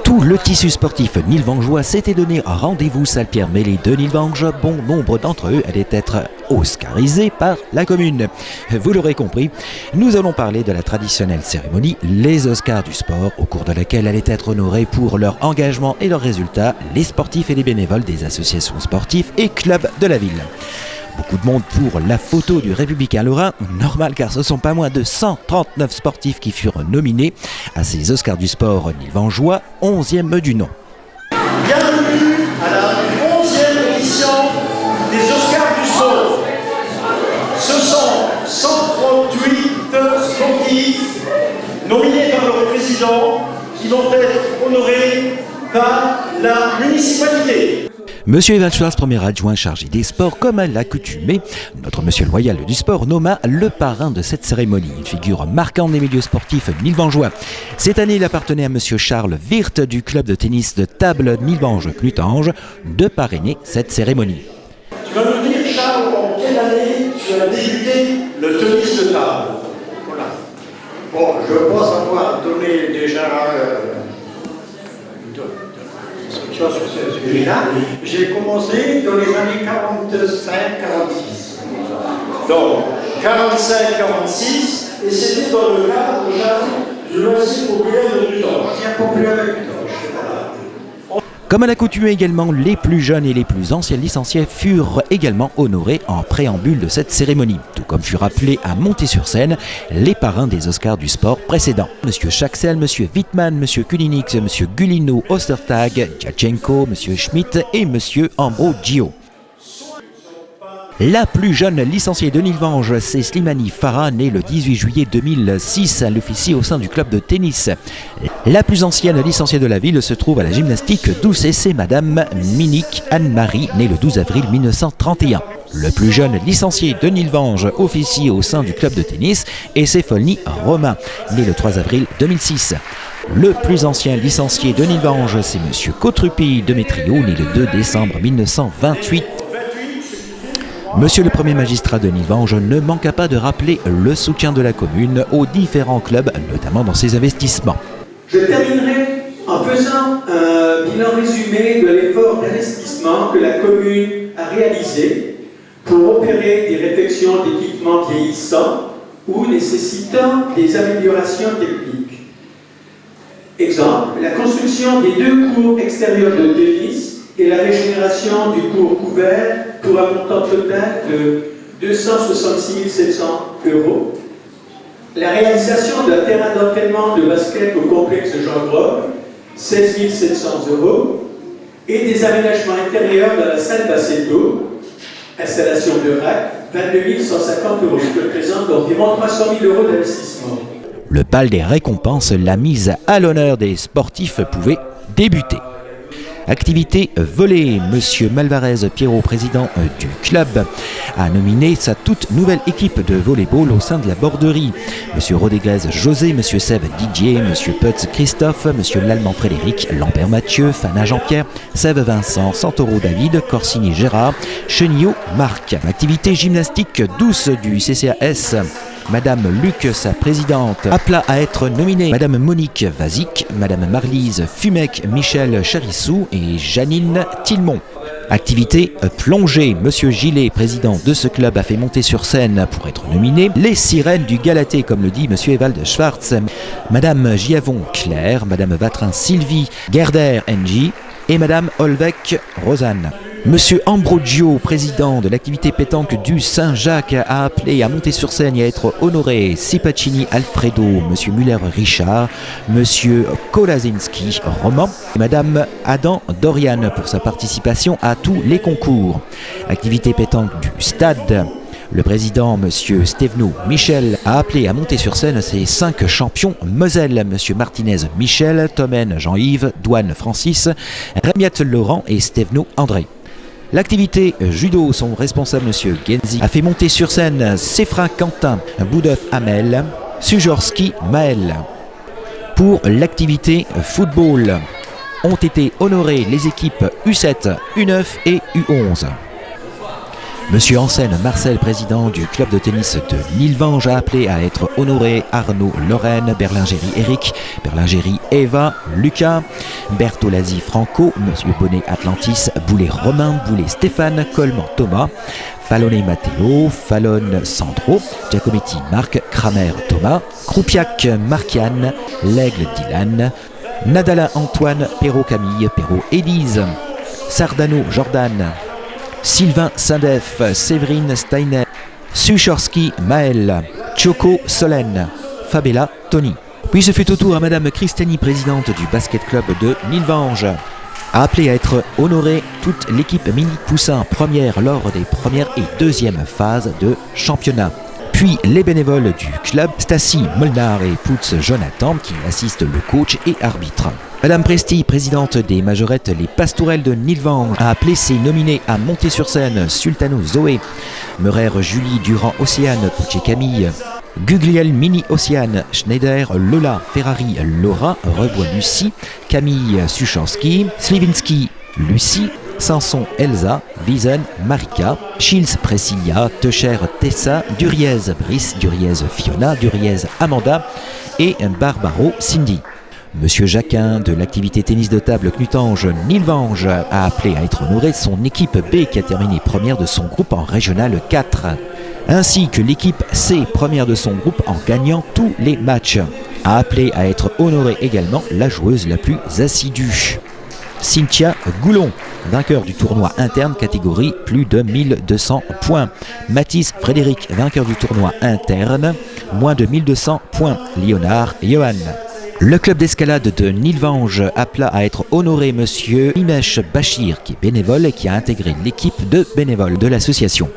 Tout le tissu sportif nilvangeois s'était donné rendez-vous salle Pierre-Méllé de Nilvange. Bon nombre d'entre eux allaient être oscarisés par la commune. Vous l'aurez compris, nous allons parler de la traditionnelle cérémonie, les Oscars du sport, au cours de laquelle allaient être honorés pour leur engagement et leurs résultats les sportifs et les bénévoles des associations sportives et clubs de la ville. Beaucoup de monde pour la photo du Républicain Lorrain, normal car ce sont pas moins de 139 sportifs qui furent nominés à ces Oscars du sport nilvangeois, 11e du nom. Bienvenue à la 11e édition des Oscars du sport. Ce sont 138 sportifs nominés par leur président qui vont être honorés par la municipalité. Monsieur Evan Schwartz, premier adjoint chargé des sports, comme à l'accoutumée, notre monsieur loyal du sport nomma le parrain de cette cérémonie, une figure marquante des milieux sportifs nilvangeois. Cette année, il appartenait à monsieur Charles Wirth du club de tennis de table Nilvange-Clutange de parrainer cette cérémonie. Tu vas nous dire, Charles, en quelle année tu as débuté le tennis de table? Voilà. Bon, je pense avoir donné déjà sur ce sujet-là. J'ai commencé dans les années 45-46. Donc, 45-46, et c'était dans le cadre du loisir populaire de Clutange. Populaire de Clutange. Comme à l'accoutumée également, les plus jeunes et les plus anciens licenciés furent également honorés en préambule de cette cérémonie, tout comme furent appelés à monter sur scène les parrains des Oscars du sport précédents. Monsieur Chaxel, Monsieur Wittmann, Monsieur Kulinix, Monsieur Gulino, Ostertag, Djachenko, Monsieur Schmidt et Monsieur Ambrogio. La plus jeune licenciée de Nilvange, c'est Slimani Farah, née le 18 juillet 2006. Elle officie au sein du club de tennis. La plus ancienne licenciée de la ville se trouve à la gymnastique douce et c'est Madame Minique Anne-Marie, née le 12 avril 1931. Le plus jeune licencié de Nilvange officie au sein du club de tennis et c'est Folny Romain, né le 3 avril 2006. Le plus ancien licencié de Nilvange, c'est Monsieur Cotrupi Demetrio, né le 2 décembre 1928. Monsieur le premier magistrat de Nilvange ne manqua pas de rappeler le soutien de la commune aux différents clubs, notamment dans ses investissements. Je terminerai en faisant un bilan résumé de l'effort d'investissement que la commune a réalisé pour opérer des réfections d'équipements vieillissants ou nécessitant des améliorations techniques. Exemple, la construction des 2 cours extérieurs de tennis et la régénération du cours couvert pour un montant total de 266 700 €. La réalisation d'un terrain d'entraînement de basket au complexe Jean Gros, 16 700 €. Et des aménagements intérieurs dans la salle Bassetto, installation de rack, 22 150 €, ce qui représente environ 300 000 € d'investissement. Le bal des récompenses, la mise à l'honneur des sportifs pouvait débuter. Activité volée, Monsieur Malvarez Pierrot, président du club, a nominé sa toute nouvelle équipe de volleyball au sein de la Borderie. Monsieur Rodriguez José, Monsieur Sève Didier, Monsieur Putz Christophe, Monsieur Lallemand Frédéric, Lambert Mathieu, Fana Jean-Pierre, Sève Vincent, Santoro David, Corsigny Gérard, Chenillot Marc. Activité gymnastique douce du CCAS. Madame Luc, sa présidente, appela à être nominée Madame Monique Vazic, Madame Marlise Fumec, Michel Charissou et Janine Tillemont. Activité plongée, Monsieur Gillet, président de ce club, a fait monter sur scène pour être nominé les sirènes du Galaté, comme le dit Monsieur Evald Schwartz, Madame Giavon Claire, Madame Vatrin Sylvie, Gerder NJ et Madame Olvec Rosanne. Monsieur Ambrogio, président de l'activité pétanque du Saint-Jacques, a appelé à monter sur scène et à être honoré Sipacini Alfredo, Monsieur Muller Richard, Monsieur Kolazinski Roman et Madame Adam Dorian pour sa participation à tous les concours. Activité pétanque du Stade. Le président, Monsieur Stévenot Michel, a appelé à monter sur scène ses 5 champions Moselle, Monsieur Martinez Michel, Tommen Jean-Yves, Douane Francis, Ramiat Laurent et Stévenot André. L'activité judo, son responsable Monsieur Genzi, a fait monter sur scène Séfrin Quentin, Boudeuf Amel, Sujorski Maël. Pour l'activité football, ont été honorées les équipes U7, U9 et U11. Monsieur Hansen Marcel, président du club de tennis de Nilvange, a appelé à être honoré Arnaud Lorraine, Berlingeri Eric, Berlingeri Eva, Lucas, Bertolazzi Franco, Monsieur Bonnet Atlantis, Boulet Romain, Boulet Stéphane, Coleman Thomas, Fallone Matteo, Fallone Sandro, Giacometti Marc, Kramer Thomas, Croupiac Marciane, L'Aigle Dylan, Nadala Antoine, Perrault Camille, Perrault Élise, Sardano Jordan, Sylvain Sindef, Séverine Steiner, Suchorski Maël, Choco Solène, Fabella Tony. Puis ce fut au tour à Madame Christiani, présidente du basket club de Nilvange, a appelé à être honorée toute l'équipe Mini Poussin première lors des premières et deuxièmes phases de championnat. Puis les bénévoles du club, Stacy Molnar et Poutz Jonathan, qui assistent le coach et arbitre. Madame Presti, présidente des majorettes Les Pastourelles de Nilvange, a appelé ses nominés à monter sur scène: Sultano Zoé, Meurer Julie, Durand Océane, Pouchet Camille, Gugliel Mini Océane, Schneider Lola, Ferrari Laura, Rebois Lucie, Camille Suchanski, Slivinski Lucie, Sanson Elsa, Wiesen Marika, Schilz Priscilla, Techer Tessa, Duriez Brice, Duriez Fiona, Duriez Amanda et Barbaro Cindy. Monsieur Jacquin de l'activité tennis de table Knutange Nilvange a appelé à être honoré son équipe B qui a terminé première de son groupe en régional 4, ainsi que l'équipe C première de son groupe en gagnant tous les matchs. A appelé à être honorée également la joueuse la plus assidue, Cynthia Goulon, vainqueur du tournoi interne catégorie plus de 1200 points. Mathis Frédéric, vainqueur du tournoi interne, moins de 1200 points. Léonard Johan. Le club d'escalade de Nilvange appela à être honoré Monsieur Imesh Bachir, qui est bénévole et qui a intégré l'équipe de bénévoles de l'association.